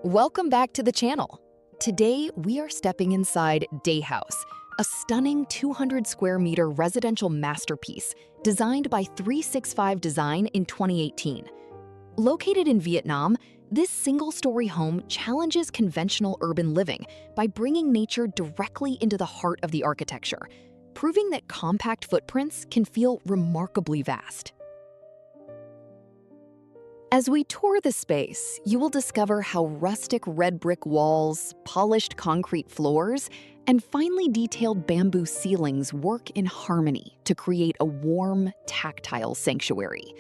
Welcome back to the channel. Today, we are stepping inside Dayhouse, a stunning 200 square meter residential masterpiece designed by 365 Design in 2018. Located in Vietnam, this single-story home challenges conventional urban living by bringing nature directly into the heart of the architecture, proving that compact footprints can feel remarkably vast. As we tour the space, you will discover how rustic red brick walls, polished concrete floors, and finely detailed bamboo ceilings work in harmony to create a warm, tactile sanctuary.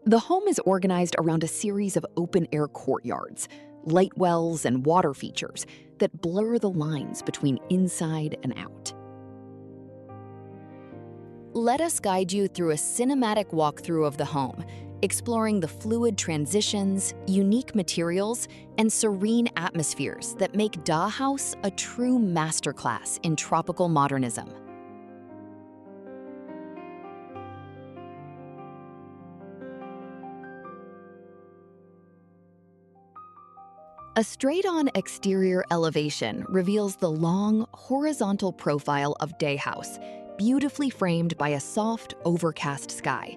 The home is organized around a series of open-air courtyards, light wells, and water features that blur the lines between inside and out. Let us guide you through a cinematic walkthrough of the home, exploring the fluid transitions, unique materials, and serene atmospheres that make Dayhouse a true masterclass in tropical modernism. A straight-on exterior elevation reveals the long, horizontal profile of Dayhouse, beautifully framed by a soft, overcast sky.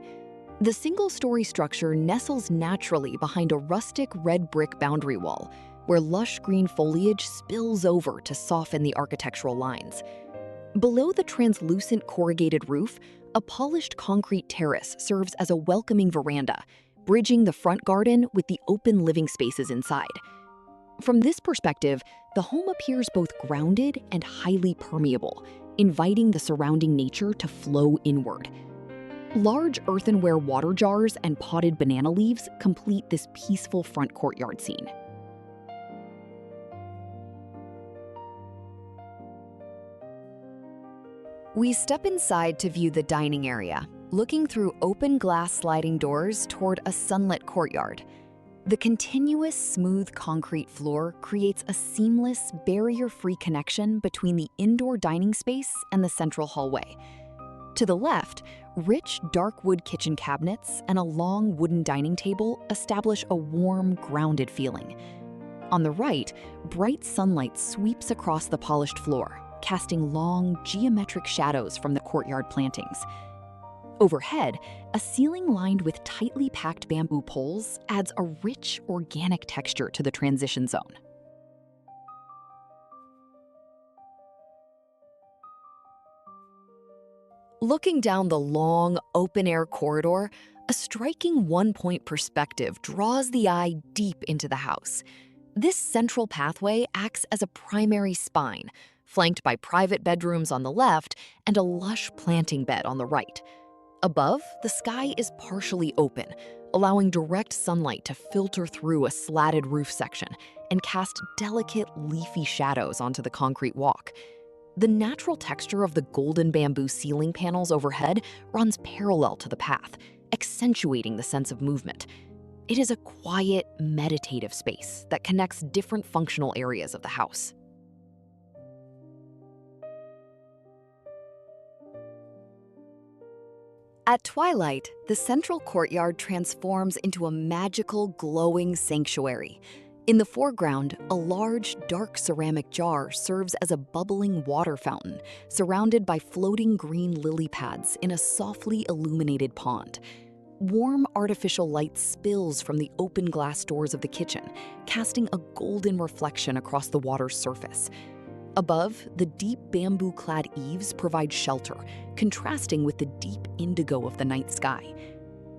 The single-story structure nestles naturally behind a rustic red brick boundary wall, where lush green foliage spills over to soften the architectural lines. Below the translucent corrugated roof, a polished concrete terrace serves as a welcoming veranda, bridging the front garden with the open living spaces inside. From this perspective, the home appears both grounded and highly permeable, inviting the surrounding nature to flow inward. Large earthenware water jars and potted banana leaves complete this peaceful front courtyard scene. We step inside to view the dining area, looking through open glass sliding doors toward a sunlit courtyard. The continuous, smooth concrete floor creates a seamless, barrier-free connection between the indoor dining space and the central hallway. To the left, rich, dark wood kitchen cabinets and a long wooden dining table establish a warm, grounded feeling. On the right, bright sunlight sweeps across the polished floor, casting long, geometric shadows from the courtyard plantings. Overhead, a ceiling lined with tightly packed bamboo poles adds a rich, organic texture to the transition zone. Looking down the long, open-air corridor, a striking one-point perspective draws the eye deep into the house. This central pathway acts as a primary spine, flanked by private bedrooms on the left and a lush planting bed on the right. Above, the sky is partially open, allowing direct sunlight to filter through a slatted roof section and cast delicate, leafy shadows onto the concrete walk. The natural texture of the golden bamboo ceiling panels overhead runs parallel to the path, accentuating the sense of movement. It is a quiet, meditative space that connects different functional areas of the house. At Twilight, the central courtyard transforms into a magical, glowing sanctuary. In the foreground, a large, dark ceramic jar serves as a bubbling water fountain, surrounded by floating green lily pads in a softly illuminated pond. Warm artificial light spills from the open glass doors of the kitchen, casting a golden reflection across the water's surface. Above, the deep bamboo-clad eaves provide shelter, contrasting with the deep indigo of the night sky.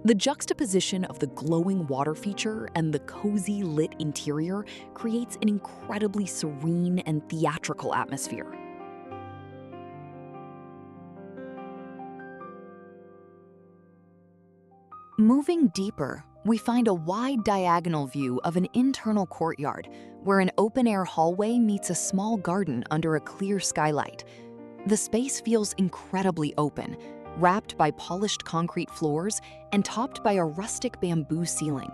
The juxtaposition of the glowing water feature and the cozy lit interior creates an incredibly serene and theatrical atmosphere. Moving deeper, we find a wide diagonal view of an internal courtyard where an open-air hallway meets a small garden under a clear skylight. The space feels incredibly open, wrapped by polished concrete floors and topped by a rustic bamboo ceiling.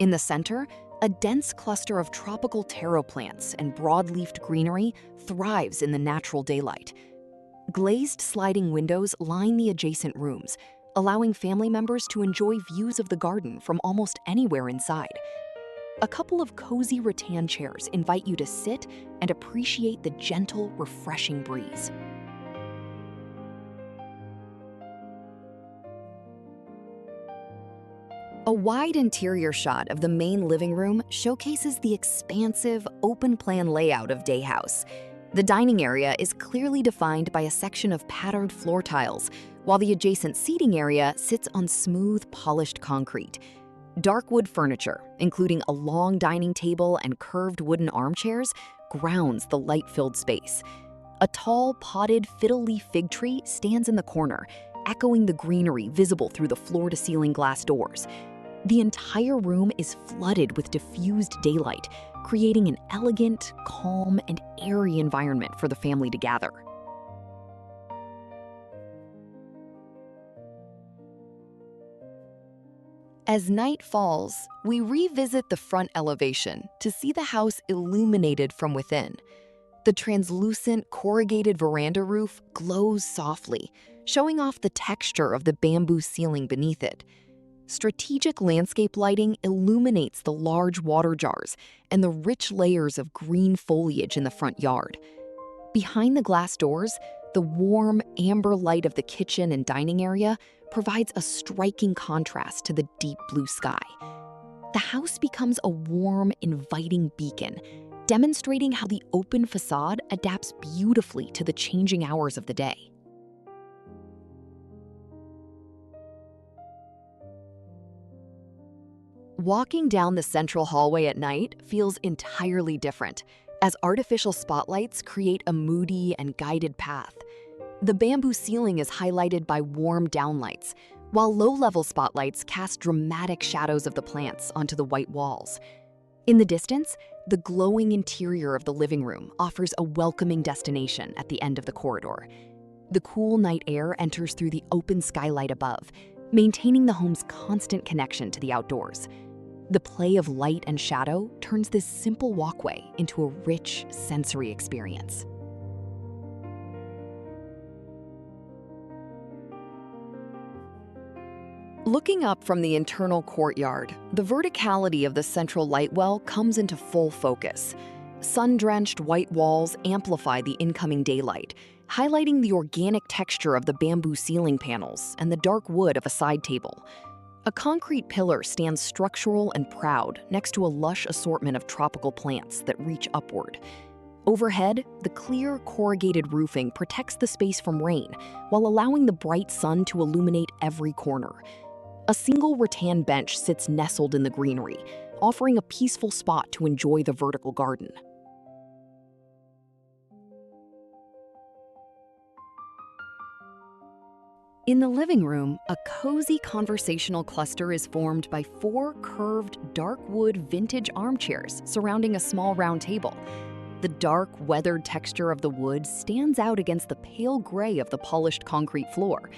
In the center, a dense cluster of tropical taro plants and broad-leafed greenery thrives in the natural daylight. Glazed sliding windows line the adjacent rooms, allowing family members to enjoy views of the garden from almost anywhere inside. A couple of cozy rattan chairs invite you to sit and appreciate the gentle, refreshing breeze. A wide interior shot of the main living room showcases the expansive, open-plan layout of Dayhouse. The dining area is clearly defined by a section of patterned floor tiles, while the adjacent seating area sits on smooth, polished concrete. Dark wood furniture, including a long dining table and curved wooden armchairs, grounds the light-filled space. A tall, potted fiddle-leaf fig tree stands in the corner, echoing the greenery visible through the floor-to-ceiling glass doors. The entire room is flooded with diffused daylight, creating an elegant, calm, and airy environment for the family to gather. As night falls, we revisit the front elevation to see the house illuminated from within. The translucent, corrugated veranda roof glows softly, showing off the texture of the bamboo ceiling beneath it. Strategic landscape lighting illuminates the large water jars and the rich layers of green foliage in the front yard. Behind the glass doors, the warm, amber light of the kitchen and dining area provides a striking contrast to the deep blue sky. The house becomes a warm, inviting beacon, demonstrating how the open facade adapts beautifully to the changing hours of the day. Walking down the central hallway at night feels entirely different, as artificial spotlights create a moody and guided path. The bamboo ceiling is highlighted by warm downlights, while low-level spotlights cast dramatic shadows of the plants onto the white walls. In the distance, the glowing interior of the living room offers a welcoming destination at the end of the corridor. The cool night air enters through the open skylight above, maintaining the home's constant connection to the outdoors. The play of light and shadow turns this simple walkway into a rich sensory experience. Looking up from the internal courtyard, the verticality of the central light well comes into full focus. Sun-drenched white walls amplify the incoming daylight, highlighting the organic texture of the bamboo ceiling panels and the dark wood of a side table. A concrete pillar stands structural and proud next to a lush assortment of tropical plants that reach upward. Overhead, the clear, corrugated roofing protects the space from rain while allowing the bright sun to illuminate every corner. A single rattan bench sits nestled in the greenery, offering a peaceful spot to enjoy the vertical garden. In the living room, a cozy conversational cluster is formed by 4 curved, dark wood vintage armchairs surrounding a small round table. The dark, weathered texture of the wood stands out against the pale gray of the polished concrete floor.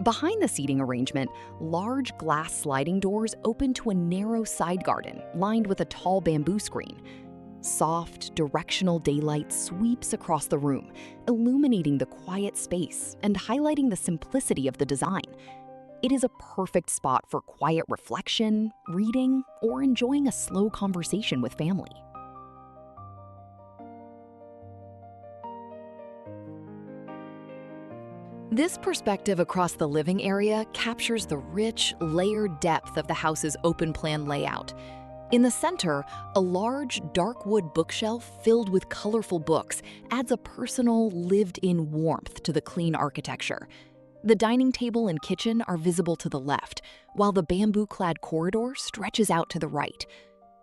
Behind the seating arrangement, large glass sliding doors open to a narrow side garden lined with a tall bamboo screen. Soft, directional daylight sweeps across the room, illuminating the quiet space and highlighting the simplicity of the design. It is a perfect spot for quiet reflection, reading, or enjoying a slow conversation with family. This perspective across the living area captures the rich, layered depth of the house's open-plan layout. In the center, a large, dark wood bookshelf filled with colorful books adds a personal, lived-in warmth to the clean architecture. The dining table and kitchen are visible to the left, while the bamboo-clad corridor stretches out to the right.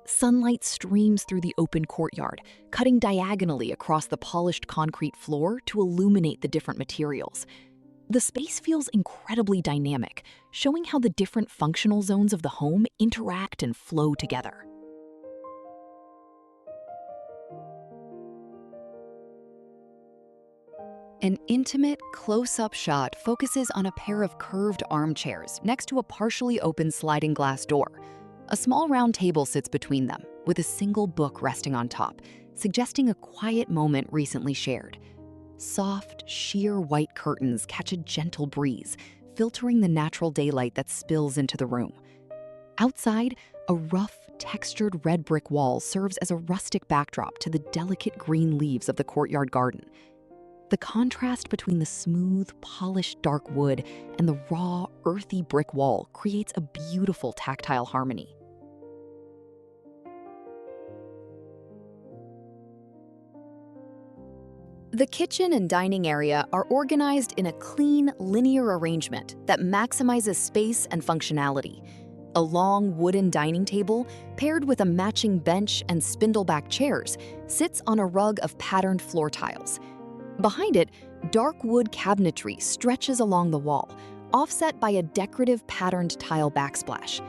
Sunlight streams through the open courtyard, cutting diagonally across the polished concrete floor to illuminate the different materials. The space feels incredibly dynamic, showing how the different functional zones of the home interact and flow together. An intimate, close-up shot focuses on a pair of curved armchairs next to a partially open sliding glass door. A small round table sits between them, with a single book resting on top, suggesting a quiet moment recently shared. Soft, sheer white curtains catch a gentle breeze, filtering the natural daylight that spills into the room. Outside, a rough, textured red brick wall serves as a rustic backdrop to the delicate green leaves of the courtyard garden. The contrast between the smooth, polished dark wood and the raw, earthy brick wall creates a beautiful tactile harmony. The kitchen and dining area are organized in a clean, linear arrangement that maximizes space and functionality. A long wooden dining table, paired with a matching bench and spindleback chairs, sits on a rug of patterned floor tiles. Behind it, dark wood cabinetry stretches along the wall, offset by a decorative patterned tile backsplash.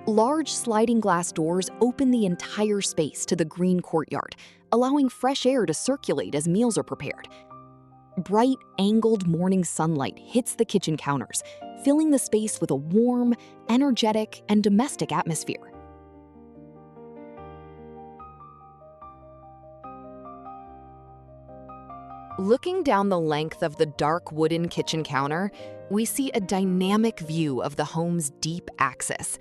Large sliding glass doors open the entire space to the green courtyard, allowing fresh air to circulate as meals are prepared. Bright, angled morning sunlight hits the kitchen counters, filling the space with a warm, energetic, and domestic atmosphere. Looking down the length of the dark wooden kitchen counter, we see a dynamic view of the home's deep axis.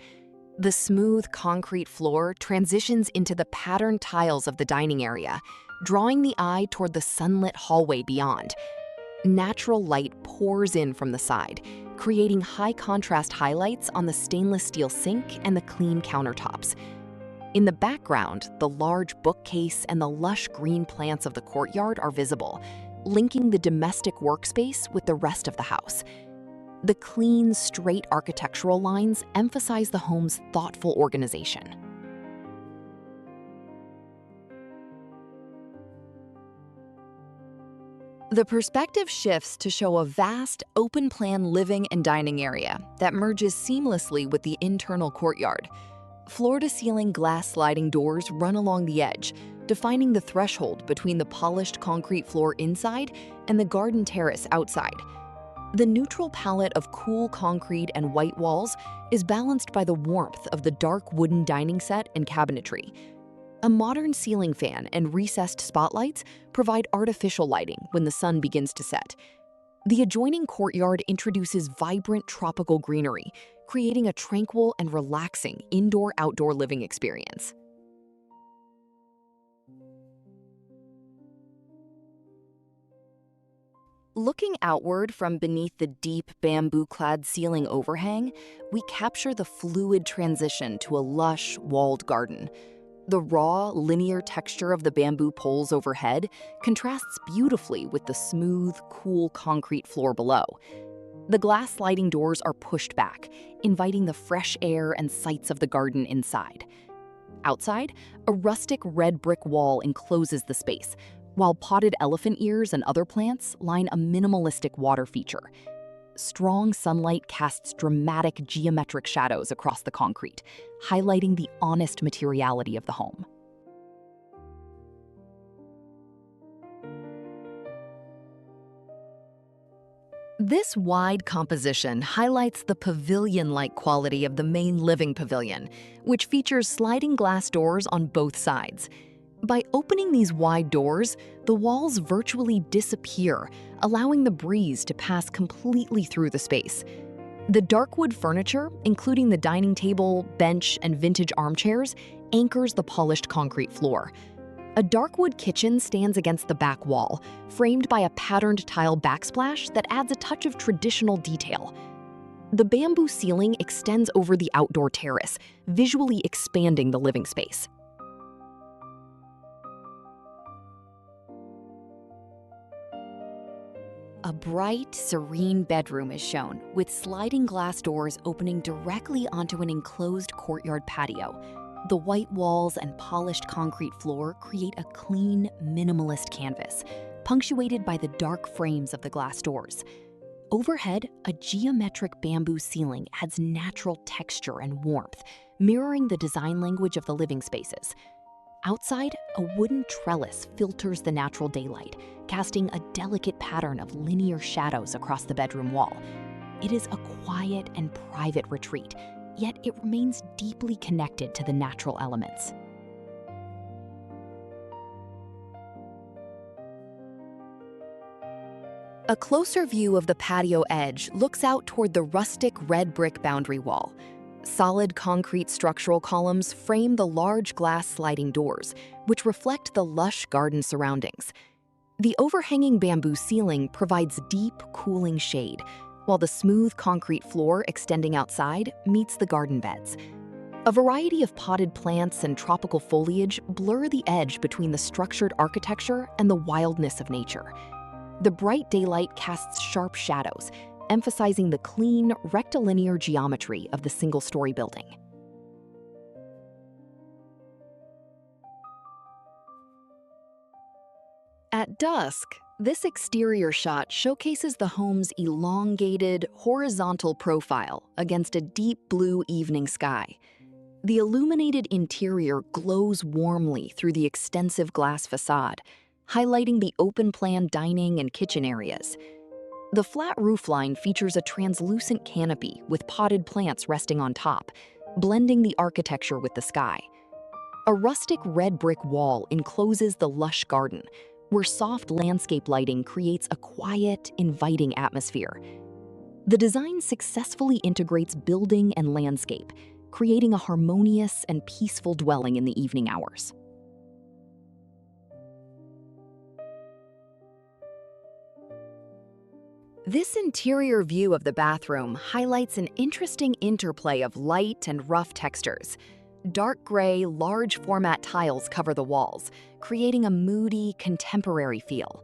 The smooth concrete floor transitions into the patterned tiles of the dining area, drawing the eye toward the sunlit hallway beyond. Natural light pours in from the side, creating high-contrast highlights on the stainless steel sink and the clean countertops. In the background, the large bookcase and the lush green plants of the courtyard are visible, linking the domestic workspace with the rest of the house. The clean, straight architectural lines emphasize the home's thoughtful organization. The perspective shifts to show a vast, open-plan living and dining area that merges seamlessly with the internal courtyard. Floor-to-ceiling glass sliding doors run along the edge, defining the threshold between the polished concrete floor inside and the garden terrace outside. The neutral palette of cool concrete and white walls is balanced by the warmth of the dark wooden dining set and cabinetry. A modern ceiling fan and recessed spotlights provide artificial lighting when the sun begins to set. The adjoining courtyard introduces vibrant tropical greenery, creating a tranquil and relaxing indoor-outdoor living experience. Looking outward from beneath the deep bamboo-clad ceiling overhang, we capture the fluid transition to a lush, walled garden. The raw, linear texture of the bamboo poles overhead contrasts beautifully with the smooth, cool concrete floor below. The glass sliding doors are pushed back, inviting the fresh air and sights of the garden inside. Outside, a rustic red brick wall encloses the space, while potted elephant ears and other plants line a minimalistic water feature. Strong sunlight casts dramatic geometric shadows across the concrete, highlighting the honest materiality of the home. This wide composition highlights the pavilion-like quality of the main living pavilion, which features sliding glass doors on both sides. By opening these wide doors, the walls virtually disappear, allowing the breeze to pass completely through the space. The dark wood furniture, including the dining table, bench, and vintage armchairs, anchors the polished concrete floor. A dark wood kitchen stands against the back wall, framed by a patterned tile backsplash that adds a touch of traditional detail. The bamboo ceiling extends over the outdoor terrace, visually expanding the living space. A bright, serene bedroom is shown, with sliding glass doors opening directly onto an enclosed courtyard patio. The white walls and polished concrete floor create a clean, minimalist canvas, punctuated by the dark frames of the glass doors. Overhead, a geometric bamboo ceiling adds natural texture and warmth, mirroring the design language of the living spaces. Outside, a wooden trellis filters the natural daylight, casting a delicate pattern of linear shadows across the bedroom wall. It is a quiet and private retreat, yet it remains deeply connected to the natural elements. A closer view of the patio edge looks out toward the rustic red brick boundary wall. Solid concrete structural columns frame the large glass sliding doors, which reflect the lush garden surroundings. The overhanging bamboo ceiling provides deep, cooling shade, while the smooth concrete floor extending outside meets the garden beds. A variety of potted plants and tropical foliage blur the edge between the structured architecture and the wildness of nature. The bright daylight casts sharp shadows, emphasizing the clean, rectilinear geometry of the single-story building. At dusk, this exterior shot showcases the home's elongated, horizontal profile against a deep blue evening sky. The illuminated interior glows warmly through the extensive glass facade, highlighting the open-plan dining and kitchen areas. The flat roofline features a translucent canopy with potted plants resting on top, blending the architecture with the sky. A rustic red brick wall encloses the lush garden, where soft landscape lighting creates a quiet, inviting atmosphere. The design successfully integrates building and landscape, creating a harmonious and peaceful dwelling in the evening hours. This interior view of the bathroom highlights an interesting interplay of light and rough textures. Dark gray, large format tiles cover the walls, creating a moody, contemporary feel.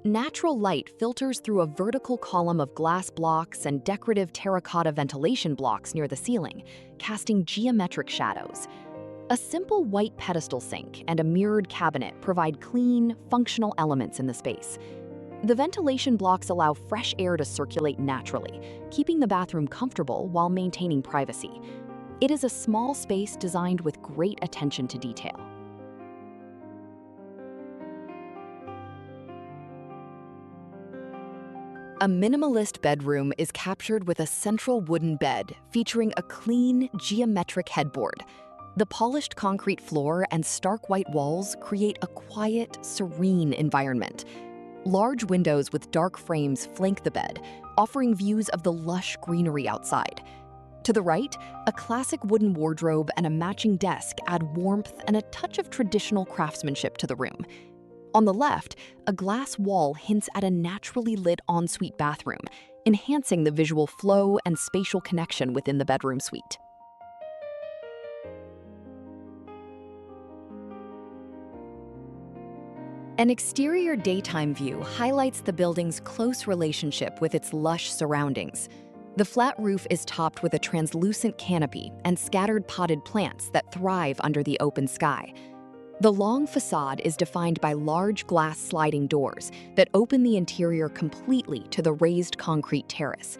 Natural light filters through a vertical column of glass blocks and decorative terracotta ventilation blocks near the ceiling, casting geometric shadows. A simple white pedestal sink and a mirrored cabinet provide clean, functional elements in the space. The ventilation blocks allow fresh air to circulate naturally, keeping the bathroom comfortable while maintaining privacy. It is a small space designed with great attention to detail. A minimalist bedroom is captured with a central wooden bed featuring a clean, geometric headboard. The polished concrete floor and stark white walls create a quiet, serene environment. Large windows with dark frames flank the bed, offering views of the lush greenery outside. To the right, a classic wooden wardrobe and a matching desk add warmth and a touch of traditional craftsmanship to the room. On the left, a glass wall hints at a naturally lit ensuite bathroom, enhancing the visual flow and spatial connection within the bedroom suite. An exterior daytime view highlights the building's close relationship with its lush surroundings. The flat roof is topped with a translucent canopy and scattered potted plants that thrive under the open sky. The long facade is defined by large glass sliding doors that open the interior completely to the raised concrete terrace.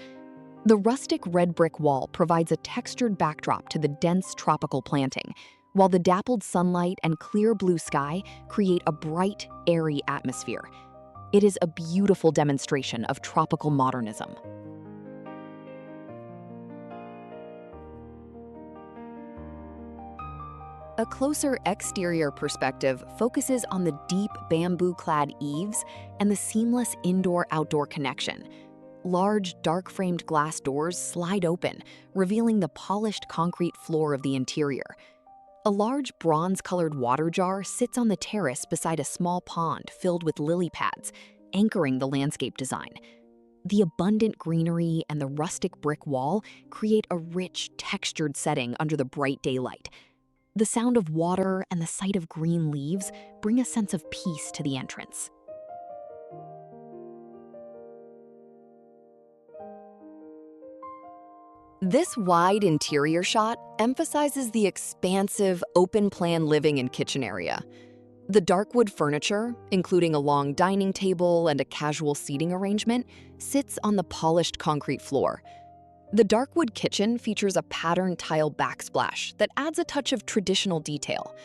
The rustic red brick wall provides a textured backdrop to the dense tropical planting, while the dappled sunlight and clear blue sky create a bright, airy atmosphere. It is a beautiful demonstration of tropical modernism. A closer exterior perspective focuses on the deep bamboo-clad eaves and the seamless indoor-outdoor connection. Large, dark-framed glass doors slide open, revealing the polished concrete floor of the interior. A large bronze-colored water jar sits on the terrace beside a small pond filled with lily pads, anchoring the landscape design. The abundant greenery and the rustic brick wall create a rich, textured setting under the bright daylight. The sound of water and the sight of green leaves bring a sense of peace to the entrance. This wide interior shot emphasizes the expansive, open-plan living and kitchen area. The dark wood furniture, including a long dining table and a casual seating arrangement, sits on the polished concrete floor. The dark wood kitchen features a patterned tile backsplash that adds a touch of traditional detail.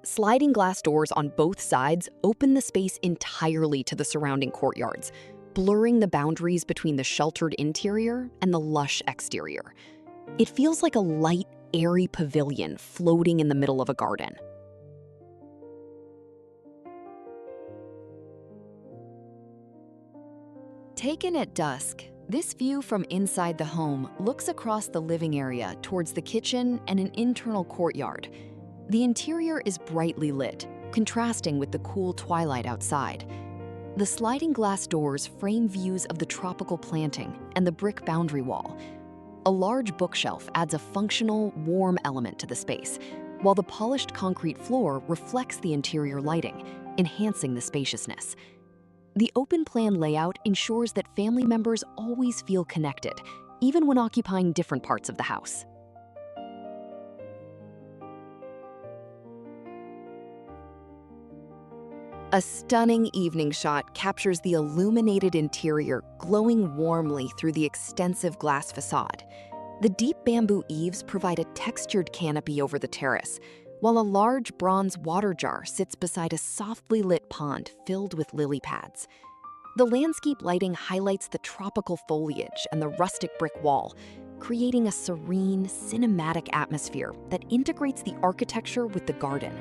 Sliding glass doors on both sides open the space entirely to the surrounding courtyards, blurring the boundaries between the sheltered interior and the lush exterior. It feels like a light, airy pavilion floating in the middle of a garden. Taken at dusk, this view from inside the home looks across the living area towards the kitchen and an internal courtyard. The interior is brightly lit, contrasting with the cool twilight outside. The sliding glass doors frame views of the tropical planting and the brick boundary wall. A large bookshelf adds a functional, warm element to the space, while the polished concrete floor reflects the interior lighting, enhancing the spaciousness. The open-plan layout ensures that family members always feel connected, even when occupying different parts of the house. A stunning evening shot captures the illuminated interior glowing warmly through the extensive glass facade. The deep bamboo eaves provide a textured canopy over the terrace, while a large bronze water jar sits beside a softly lit pond filled with lily pads. The landscape lighting highlights the tropical foliage and the rustic brick wall, creating a serene, cinematic atmosphere that integrates the architecture with the garden.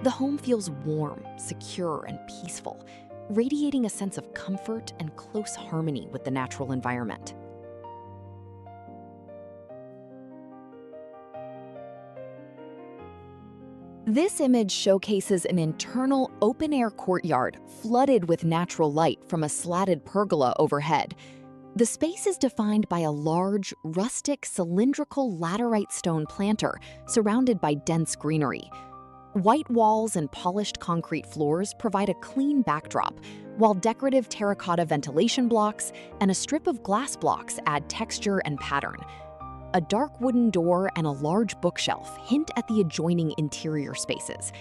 The home feels warm, secure, and peaceful, radiating a sense of comfort and close harmony with the natural environment. This image showcases an internal open-air courtyard flooded with natural light from a slatted pergola overhead. The space is defined by a large, rustic, cylindrical laterite stone planter surrounded by dense greenery. White walls and polished concrete floors provide a clean backdrop, while decorative terracotta ventilation blocks and a strip of glass blocks add texture and pattern. A dark wooden door and a large bookshelf hint at the adjoining interior spaces.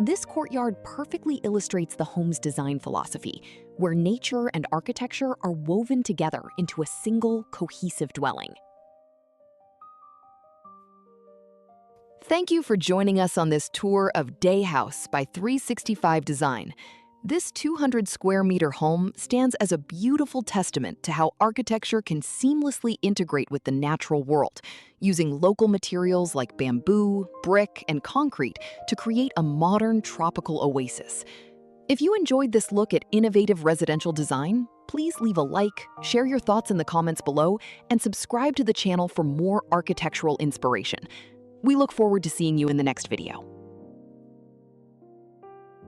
This courtyard perfectly illustrates the home's design philosophy, where nature and architecture are woven together into a single, cohesive dwelling. Thank you for joining us on this tour of Dayhouse by 365 Design. This 200 square meter home stands as a beautiful testament to how architecture can seamlessly integrate with the natural world, using local materials like bamboo, brick, and concrete to create a modern tropical oasis. If you enjoyed this look at innovative residential design, please leave a like, share your thoughts in the comments below, and subscribe to the channel for more architectural inspiration. We look forward to seeing you in the next video.